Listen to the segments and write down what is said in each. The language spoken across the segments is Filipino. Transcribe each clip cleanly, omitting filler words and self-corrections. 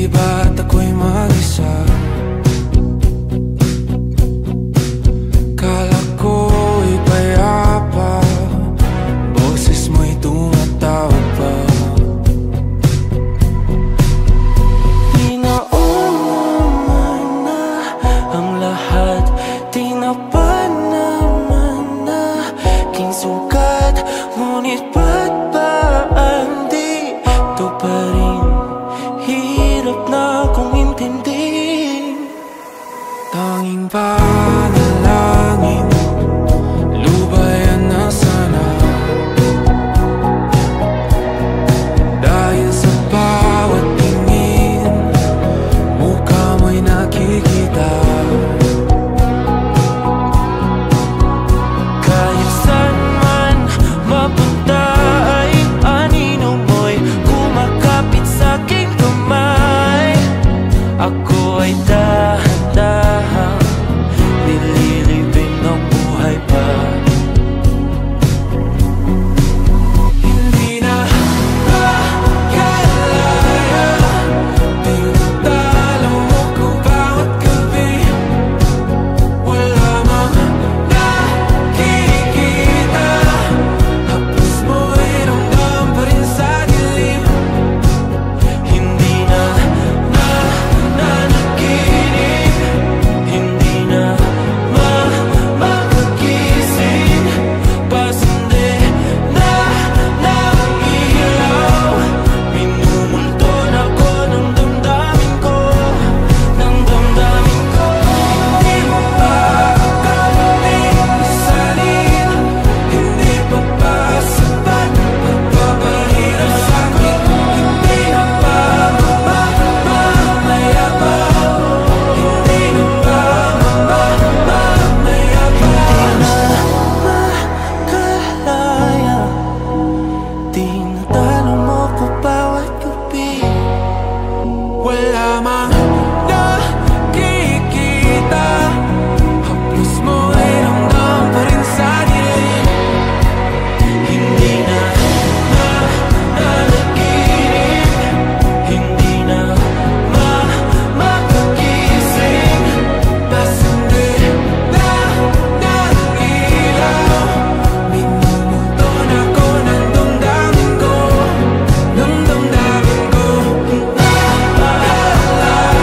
ba't ako'y mag-isa? Kala ko'y payapa, boses mo'y tumatawag pa. Di naman na ang lahat, di na pa naman na king sukat. Ngunit ba't ba di to pa rin? Hirap na kong intindihin. Tanging panalangin, lubayan na sana. Dahil sa bawat tingin, mukha mo'y nakikita. Kahit saan man mapunta ay anino mo'y kumakapit sa aking kamay. Ako ay dahan-dahang nililibing ng buhay pa. Hindi na makalaya, tinatalo mo ko bawat gabi. Wala mang nakikita, hapos mo'y ramdam pa rin sa dilim. Hindi na nanaginip, hindi na makagising. Pasindi na ng ilaw, minumulton ako ng damdamin ko, ng damdamin ko. Hindi mo pa akalaing masalin, hindi pa ba sapat magpapahirap sa'kin? Hindi na ba mamamaya pa? Hindi na ba mamamaya pa? Makalaya, tinatalo mo ko bawat gabi. Wala mang nakikita, haplos mo ay ramdam pa rin sa dilim. Hindi na nanaginip, hindi na makagising. Pasindi na ng ilaw, minumulton ako ng damdamin ko, ng damdamin ko. Makalaya,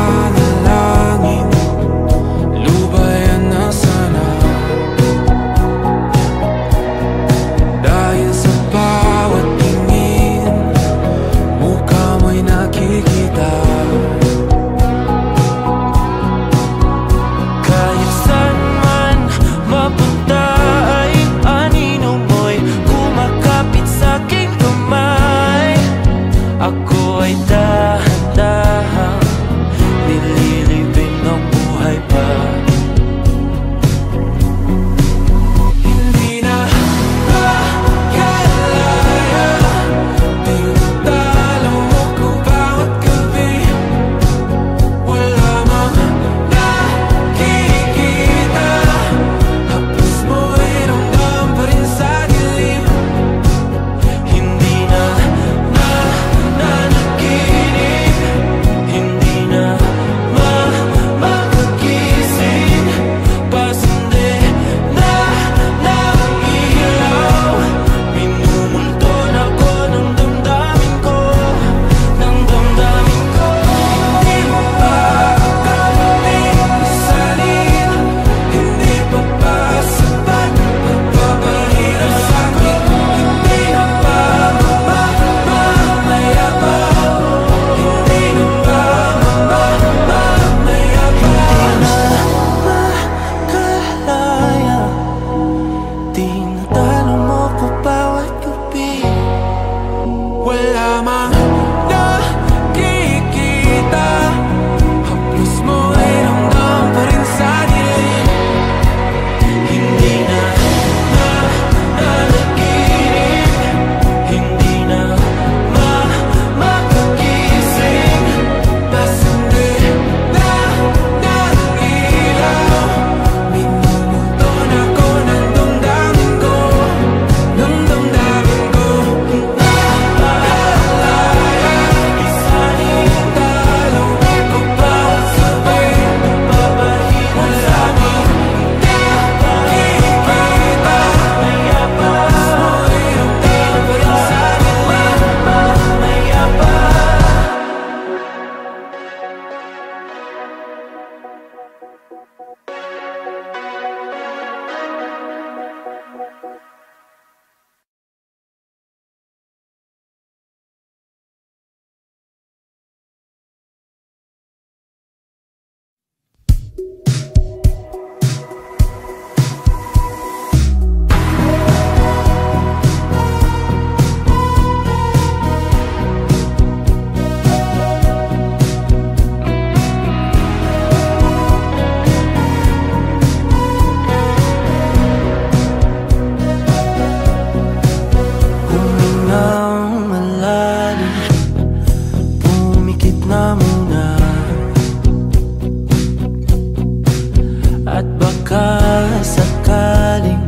panalangin, lubayan na sana. Dahil sa bawat tingin, mukha mo'y nakikita. Kahit saan man mapunta ay anino mo'y kumakapit sa'king kamay. Ako ay dahan-dahan nililibing ng buhay pa. Hindi na makalaya, tinatalo mo ko bawat gabi. Wala mang nakikita, haplos mo'y ramdam pa rin sa dilim. Hindi na nanaginip, hindi na makagising. Pasende na ng ilaw, minumulton ako ng damdamin ko, ng damdamin ko. Hindi mo pa akalaing salin, hindi pa ba sapat magpapahirap sa'kin? Hindi na ba mamamaya pa? Hindi na ba mamamaya pa? Makalaya, tinatalo mo ko bawat gabi. Wala mang nakikita, haplos mo'y ramdam pa rin sa dilim. Hindi na nanaginip, hindi na makagising. Pasende na ng ilaw, minumulton ako ng damdamin ko, ng damdamin ko. Nakalaya, isaling talo ko bawat gabi. Papahirap sa'kin, nakikita, haplos mo'y ramdam pa rin sa dilim. Mamaya pa. Humingang malalim, pumikit na muna, at baka sakaling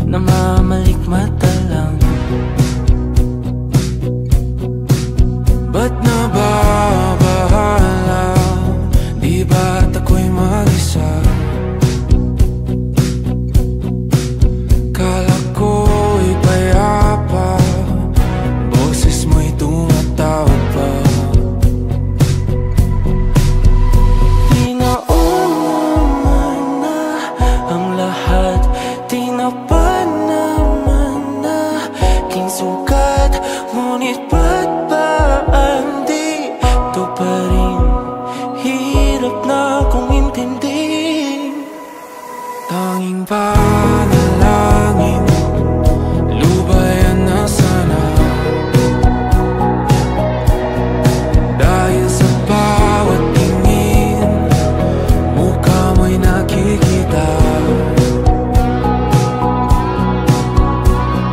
namamalikmata lang. Ba't nababahala? Di ba't ako'y mag-isa? Kala ko'y payapa, boses mo'y tumatawag pa. Tinaon naman na ang lahat, tinapan naman na king sugat. Ngunit ba't ba andito pa rin? Hirap na kong intindihin. Tanging panalangin, lubayan na sana. Dahil sa bawat tingin, mukha mo'y nakikita.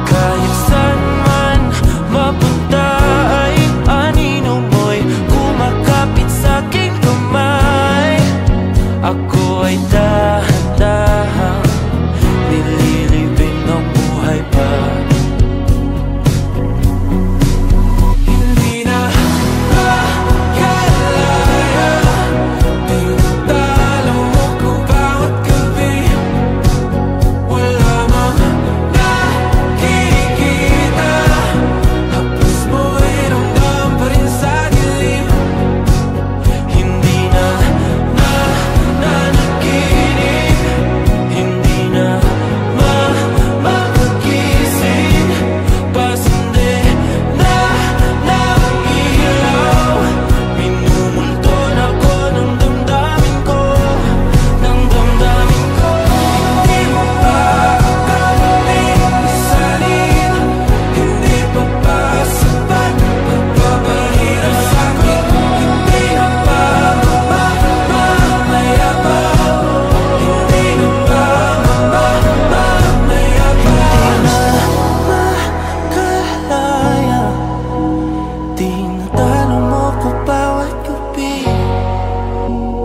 Kahit saan man mapunta ay anino mo'y kumakapit sa'king kamay. Ako ay dahan-dahan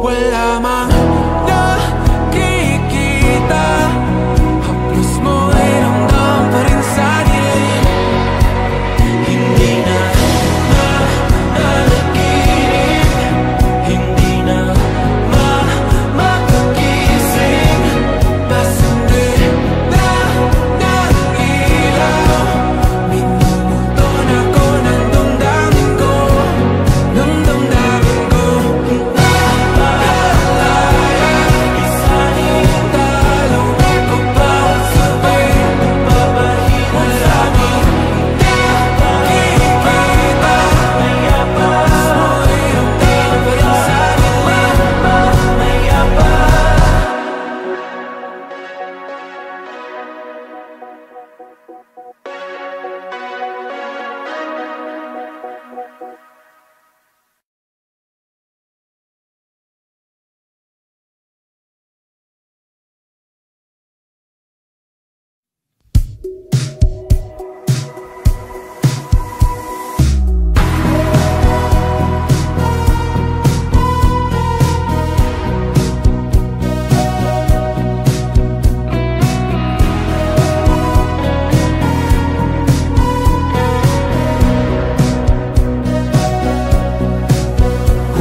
wala mang nakikita. Haplos mo ay ramdam pa rin sa dilim. Hindi na managinip, hindi na makakising. Pasindi na ng ilaw, minumuton ako ng damdamin ko, ng damdamin ko. Naaalala, isahin dalawang ko pa sabay nagpapahina sa amin. Nakikita, mayabas mo ay ramdam pa rin sa dilim. Mayabas.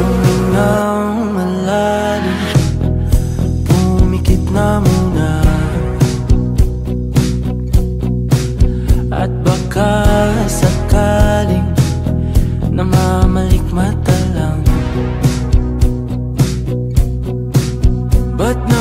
Humingang malalim, pumikit na muna, at baka sakaling namamalikmata lang. Ba't na